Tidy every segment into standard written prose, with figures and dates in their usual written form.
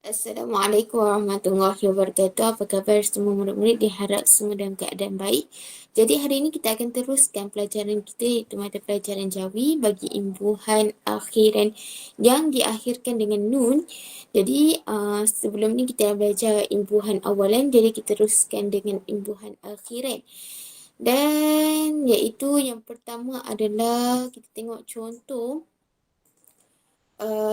Assalamualaikum warahmatullahi wabarakatuh. Apa khabar semua murid-murid? Diharap semua dalam keadaan baik. Jadi hari ini kita akan teruskan pelajaran kita iaitu mata pelajaran Jawi bagi imbuhan akhiran yang diakhirkan dengan nun. Jadi sebelum ni kita belajar imbuhan awalan, jadi kita teruskan dengan imbuhan akhiran. Dan iaitu yang pertama adalah kita tengok contoh.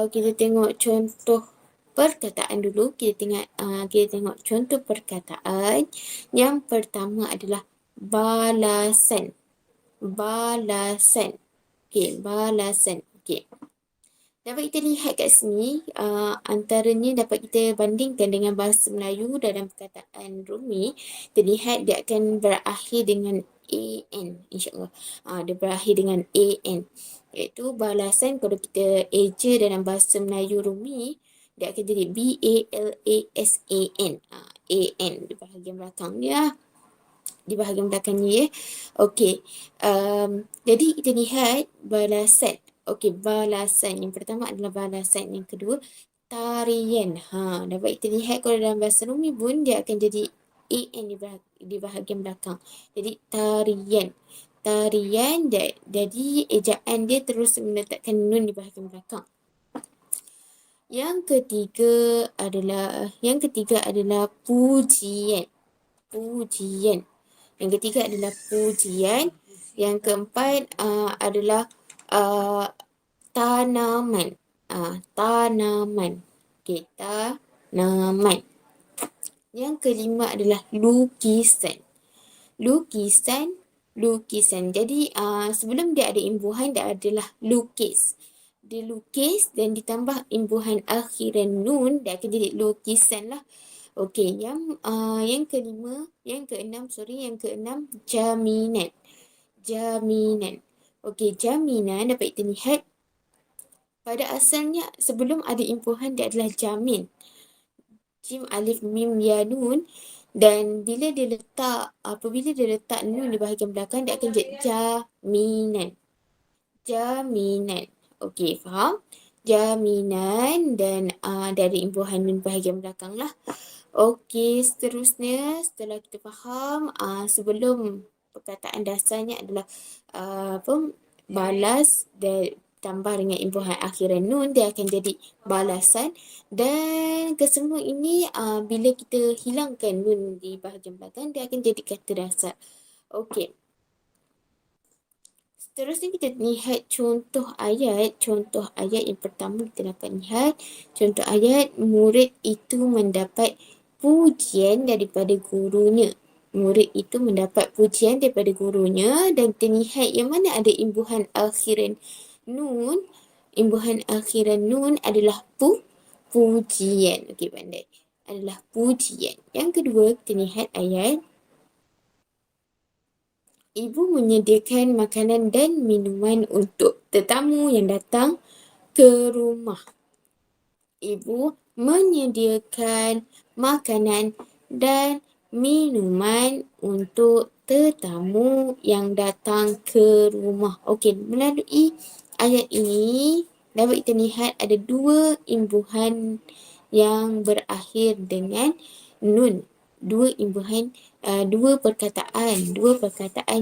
Kita tengok contoh perkataan dulu. Kita tengok contoh perkataan. Yang pertama adalah balasan. Balasan. Okey, balasan. Okey. Dapat kita lihat kat sini, antaranya dapat kita bandingkan dengan bahasa Melayu dalam perkataan Rumi. Kita lihat dia akan berakhir dengan AN, insyaAllah. Dia berakhir dengan AN. Iaitu balasan kalau kita eja dalam bahasa Melayu Rumi, dia akan jadi BALASAN. AN di bahagian belakang dia. Di bahagian belakangnya ya. Okey. Jadi kita lihat balasan. Okey, balasan. Yang pertama adalah balasan. Yang kedua, tarian. Dapat kita lihat kalau dalam bahasa Rumi pun dia akan jadi AN di bahagian belakang. Jadi tarian. Tarian, jadi ejaan dia terus meletakkan nun di bahagian belakang. Yang ketiga adalah pujian. Pujian. Yang ketiga adalah pujian. Yang keempat adalah tanaman. Tanaman. Okey, tanaman. Yang kelima adalah lukisan. Lukisan. Jadi sebelum dia ada imbuhan, dia adalah lukis. Dia lukis dan ditambah imbuhan akhiran nun, dia akan jadi lukisan lah. Okey, yang keenam, jaminan. Jaminan. Okey, jaminan dapat kita lihat pada asalnya sebelum ada imbuhan dia adalah jamin. Jim, alif, mim, ya, nun. Dan apabila dia letak nun di bahagian belakang, dia akan jadi jaminan. Jaminan. Okey, faham? Jaminan dan dia ada imbuhan nun bahagian belakang lah. Okey, seterusnya setelah kita faham, sebelum perkataan dasarnya adalah balas dan tambah dengan imbuhan akhiran nun, dia akan jadi balasan. Dan kesemua ini bila kita hilangkan nun di bahagian belakang, dia akan jadi kata dasar. Okey. Seterusnya kita lihat contoh ayat. Contoh ayat yang pertama kita dapat lihat. Contoh ayat, murid itu mendapat pujian daripada gurunya. Murid itu mendapat pujian daripada gurunya. Dan kita lihat yang mana ada imbuhan akhiran nun. Imbuhan akhiran nun adalah pujian. Okey, pandai. Adalah pujian. Yang kedua, kita lihat ayat. Ibu menyediakan makanan dan minuman untuk tetamu yang datang ke rumah. Ibu menyediakan makanan dan minuman untuk tetamu yang datang ke rumah. Okey, melalui ayat ini dapat kita lihat ada dua imbuhan yang berakhir dengan nun. Dua perkataan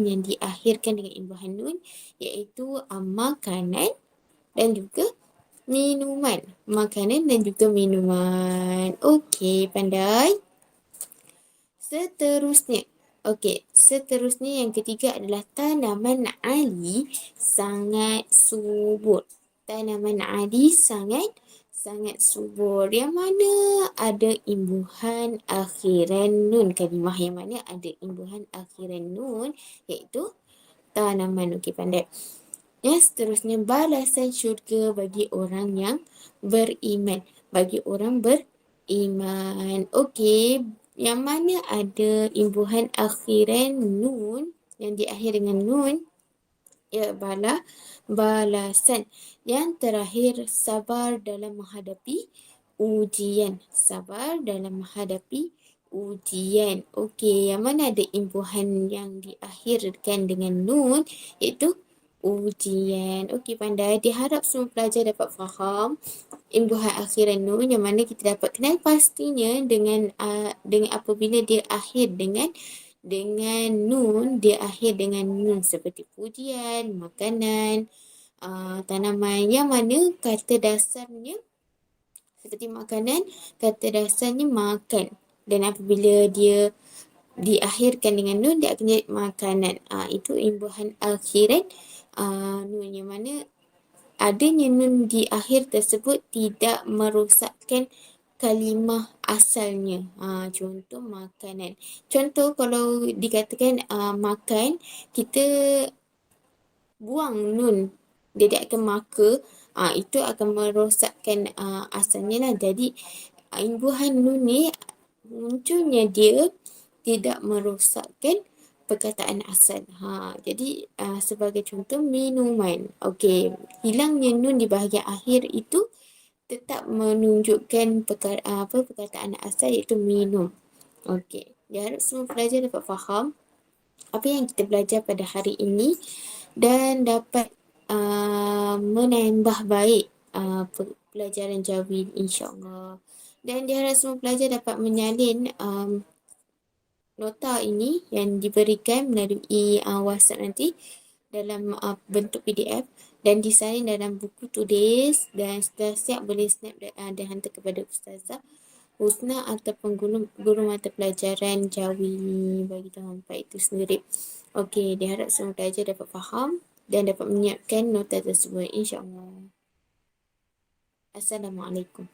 yang diakhirkan dengan imbuhan nun, iaitu makanan dan juga minuman. Makanan dan juga minuman. Okey, pandai. Seterusnya yang ketiga adalah tanaman Ali sangat subur. Tanaman Ali sangat subur. Yang mana ada imbuhan akhiran nun. Kalimah yang mana ada imbuhan akhiran nun, iaitu tanaman. Okey, pandai. Yang seterusnya, balasan syurga bagi orang yang beriman. Bagi orang beriman. Okey, yang mana ada imbuhan akhiran nun, yang diakhir dengan nun, ialah balasan. Yang terakhir, sabar dalam menghadapi ujian. Sabar dalam menghadapi ujian. Okey, yang mana ada imbuhan yang diakhirkan dengan nun, iaitu ujian. Okey, pandai. Diharap semua pelajar dapat faham imbuhan akhiran nun yang mana kita dapat kenal pastinya dengan apabila dia akhir dengan nun, dia akhir dengan nun seperti pujian, makanan, tanaman yang mana kata dasarnya seperti makanan, kata dasarnya makan. Dan apabila dia diakhirkan dengan nun, dia akan jadi makanan. Itu imbuhan akhiran nun yang mana adanya nun di akhir tersebut tidak merosakkan kalimah asalnya. Contoh makanan. Contoh kalau dikatakan makan, kita buang nun, jadi akan maka, itu akan merosakkan asalnya lah. Jadi imbuhan nun ni munculnya dia tidak merosakkan perkataan asal. Jadi sebagai contoh minuman. Okey, hilangnya nun di bahagian akhir itu tetap menunjukkan perkataan asal iaitu minum. Okey, saya harap semua pelajar dapat faham apa yang kita belajar pada hari ini dan dapat menambah baik pelajaran Jawi insya-Allah. Dan diharap semua pelajar dapat menyalin nota ini yang diberikan melalui WhatsApp nanti dalam bentuk PDF dan disalin dalam buku tulis dan setelah siap boleh snap dan hantar kepada Ustazah Husna ataupun guru mata pelajaran Jawi bagi tahun 4 itu sendiri. Okey, diharap semua pelajar dapat faham dan dapat menyiapkan nota tersebut insya-Allah. Assalamualaikum.